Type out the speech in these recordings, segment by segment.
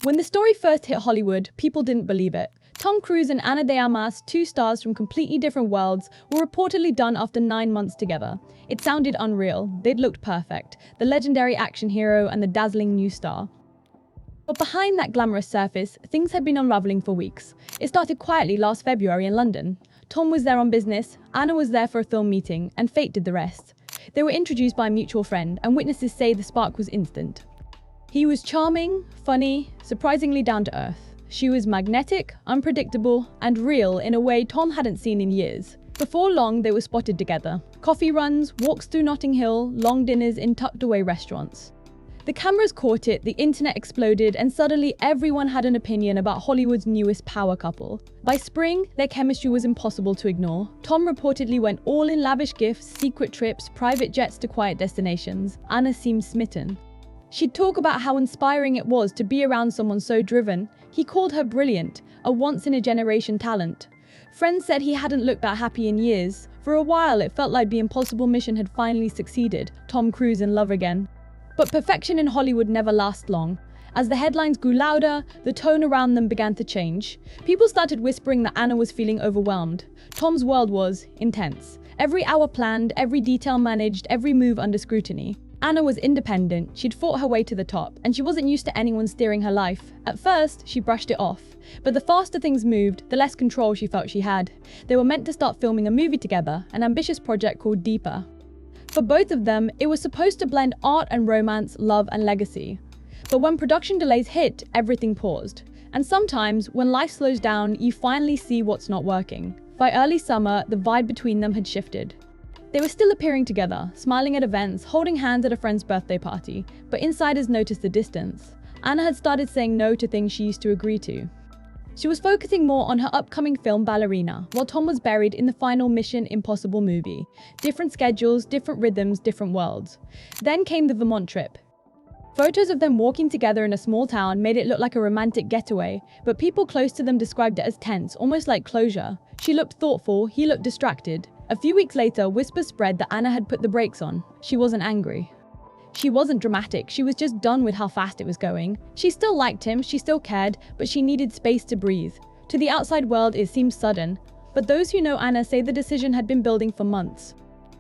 When the story first hit Hollywood, people didn't believe it. Tom Cruise and Ana de Armas, two stars from completely different worlds, were reportedly done after 9 months together. It sounded unreal. They'd looked perfect. The legendary action hero and the dazzling new star. But behind that glamorous surface, things had been unraveling for weeks. It started quietly last February in London. Tom was there on business, Anna was there for a film meeting, and fate did the rest. They were introduced by a mutual friend, and witnesses say the spark was instant. He was charming, funny, surprisingly down to earth. She was magnetic, unpredictable, and real in a way Tom hadn't seen in years. Before long, they were spotted together. Coffee runs, walks through Notting Hill, long dinners in tucked-away restaurants. The cameras caught it, the internet exploded, and suddenly everyone had an opinion about Hollywood's newest power couple. By spring, their chemistry was impossible to ignore. Tom reportedly went all in lavish gifts, secret trips, private jets to quiet destinations. Anna seemed smitten. She'd talk about how inspiring it was to be around someone so driven. He called her brilliant, a once-in-a-generation talent. Friends said he hadn't looked that happy in years. For a while, it felt like the impossible mission had finally succeeded. Tom Cruise in love again. But perfection in Hollywood never lasts long. As the headlines grew louder, the tone around them began to change. People started whispering that Anna was feeling overwhelmed. Tom's world was intense. Every hour planned, every detail managed, every move under scrutiny. Anna was independent, she'd fought her way to the top, and she wasn't used to anyone steering her life. At first, she brushed it off. But the faster things moved, the less control she felt she had. They were meant to start filming a movie together, an ambitious project called Deeper. For both of them, it was supposed to blend art and romance, love and legacy. But when production delays hit, everything paused. And sometimes, when life slows down, you finally see what's not working. By early summer, the vibe between them had shifted. They were still appearing together, smiling at events, holding hands at a friend's birthday party, but insiders noticed the distance. Anna had started saying no to things she used to agree to. She was focusing more on her upcoming film Ballerina, while Tom was buried in the final Mission Impossible movie. Different schedules, different rhythms, different worlds. Then came the Vermont trip. Photos of them walking together in a small town made it look like a romantic getaway, but people close to them described it as tense, almost like closure. She looked thoughtful, he looked distracted. A few weeks later, whispers spread that Anna had put the brakes on. She wasn't angry. She wasn't dramatic, she was just done with how fast it was going. She still liked him, she still cared, but she needed space to breathe. To the outside world, it seemed sudden, but those who know Anna say the decision had been building for months.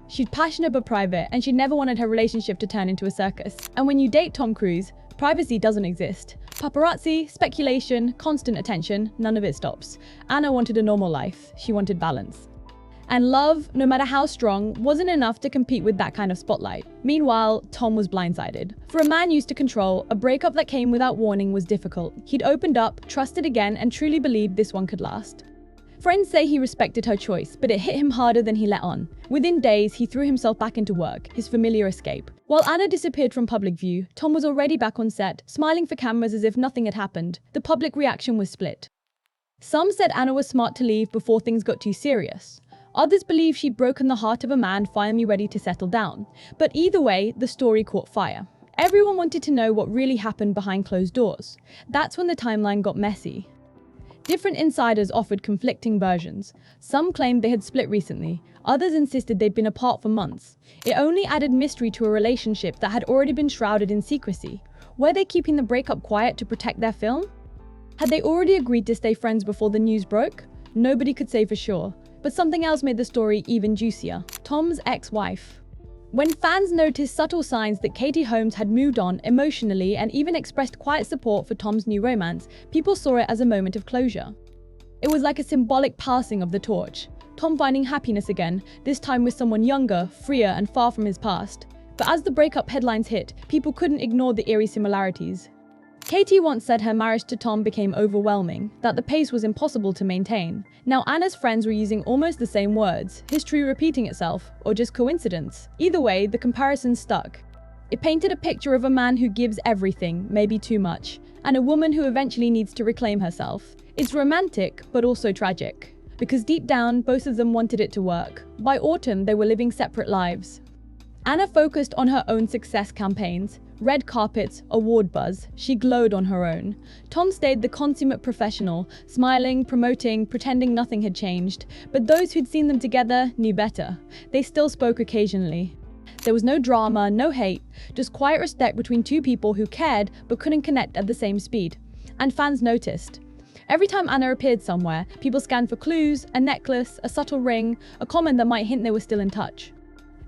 She's passionate but private, and she never wanted her relationship to turn into a circus. And when you date Tom Cruise, privacy doesn't exist. Paparazzi, speculation, constant attention, none of it stops. Anna wanted a normal life. She wanted balance. And love, no matter how strong, wasn't enough to compete with that kind of spotlight. Meanwhile, Tom was blindsided. For a man used to control, a breakup that came without warning was difficult. He'd opened up, trusted again, and truly believed this one could last. Friends say he respected her choice, but it hit him harder than he let on. Within days, he threw himself back into work, his familiar escape. While Anna disappeared from public view, Tom was already back on set, smiling for cameras as if nothing had happened. The public reaction was split. Some said Anna was smart to leave before things got too serious. Others believe she'd broken the heart of a man finally ready to settle down. But either way, the story caught fire. Everyone wanted to know what really happened behind closed doors. That's when the timeline got messy. Different insiders offered conflicting versions. Some claimed they had split recently. Others insisted they'd been apart for months. It only added mystery to a relationship that had already been shrouded in secrecy. Were they keeping the breakup quiet to protect their film? Had they already agreed to stay friends before the news broke? Nobody could say for sure. But something else made the story even juicier. Tom's ex-wife. When fans noticed subtle signs that Katie Holmes had moved on emotionally and even expressed quiet support for Tom's new romance, people saw it as a moment of closure. It was like a symbolic passing of the torch. Tom finding happiness again, this time with someone younger, freer, and far from his past. But as the breakup headlines hit, people couldn't ignore the eerie similarities. Katie once said her marriage to Tom became overwhelming, that the pace was impossible to maintain. Now Anna's friends were using almost the same words, history repeating itself, or just coincidence. Either way, the comparison stuck. It painted a picture of a man who gives everything, maybe too much, and a woman who eventually needs to reclaim herself. It's romantic, but also tragic. Because deep down, both of them wanted it to work. By autumn, they were living separate lives. Anna focused on her own success campaigns. Red carpets, award buzz, she glowed on her own. Tom stayed the consummate professional, smiling, promoting, pretending nothing had changed. But those who'd seen them together knew better. They still spoke occasionally. There was no drama, no hate, just quiet respect between two people who cared but couldn't connect at the same speed. And fans noticed. Every time Anna appeared somewhere, people scanned for clues, a necklace, a subtle ring, a comment that might hint they were still in touch.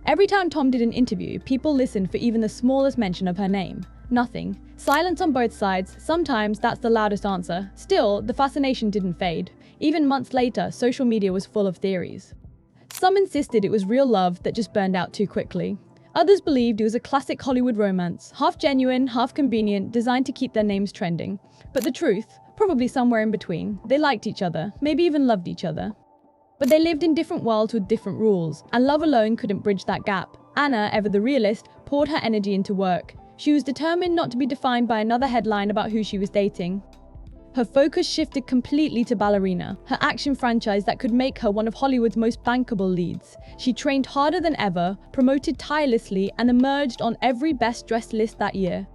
Every time Tom did an interview, people listened for even the smallest mention of her name. Nothing. Silence on both sides, sometimes that's the loudest answer. Still, the fascination didn't fade. Even months later, social media was full of theories. Some insisted it was real love that just burned out too quickly. Others believed it was a classic Hollywood romance, half genuine, half convenient, designed to keep their names trending. But the truth, probably somewhere in between. They liked each other, maybe even loved each other. But they lived in different worlds with different rules, and love alone couldn't bridge that gap. Anna, ever the realist, poured her energy into work. She was determined not to be defined by another headline about who she was dating. Her focus shifted completely to Ballerina, her action franchise that could make her one of Hollywood's most bankable leads. She trained harder than ever, promoted tirelessly, and emerged on every best-dressed list that year.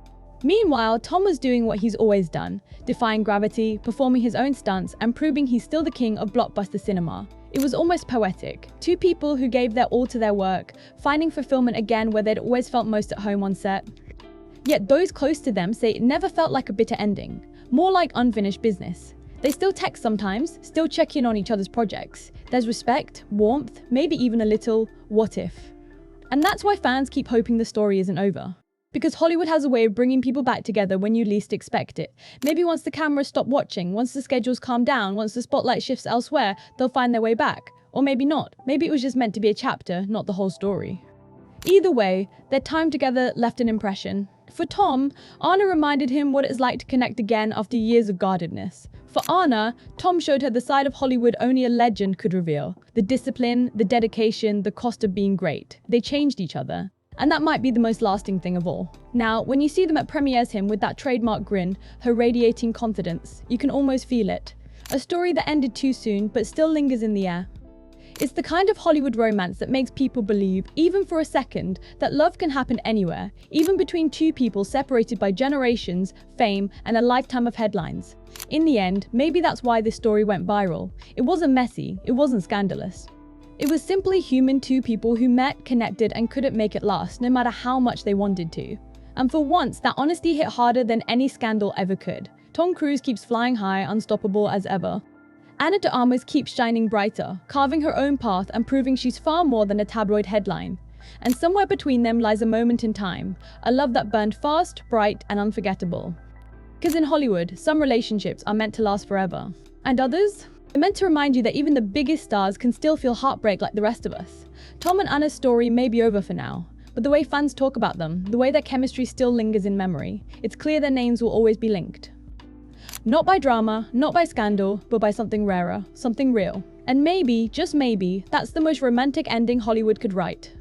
Meanwhile, Tom was doing what he's always done, defying gravity, performing his own stunts, and proving he's still the king of blockbuster cinema. It was almost poetic. Two people who gave their all to their work, finding fulfillment again where they'd always felt most at home on set. Yet those close to them say it never felt like a bitter ending, more like unfinished business. They still text sometimes, still check in on each other's projects. There's respect, warmth, maybe even a little what if. And that's why fans keep hoping the story isn't over. Because Hollywood has a way of bringing people back together when you least expect it. Maybe once the cameras stop watching, once the schedules calm down, once the spotlight shifts elsewhere, they'll find their way back. Or maybe not. Maybe it was just meant to be a chapter, not the whole story. Either way, their time together left an impression. For Tom, Anna reminded him what it's like to connect again after years of guardedness. For Anna, Tom showed her the side of Hollywood only a legend could reveal. The discipline, the dedication, the cost of being great. They changed each other. And that might be the most lasting thing of all. Now, when you see them at premieres him with that trademark grin, her radiating confidence, you can almost feel it. A story that ended too soon, but still lingers in the air. It's the kind of Hollywood romance that makes people believe, even for a second, that love can happen anywhere, even between two people separated by generations, fame, and a lifetime of headlines. In the end, maybe that's why this story went viral. It wasn't messy, it wasn't scandalous. It was simply human, two people who met, connected, and couldn't make it last, no matter how much they wanted to. And for once, that honesty hit harder than any scandal ever could. Tom Cruise keeps flying high, unstoppable as ever. Anna de Armas keeps shining brighter, carving her own path and proving she's far more than a tabloid headline. And somewhere between them lies a moment in time, a love that burned fast, bright, and unforgettable. Because in Hollywood, some relationships are meant to last forever. And others? They're meant to remind you that even the biggest stars can still feel heartbreak like the rest of us. Tom and Anna's story may be over for now, but the way fans talk about them, the way their chemistry still lingers in memory, it's clear their names will always be linked. Not by drama, not by scandal, but by something rarer, something real. And maybe, just maybe, that's the most romantic ending Hollywood could write.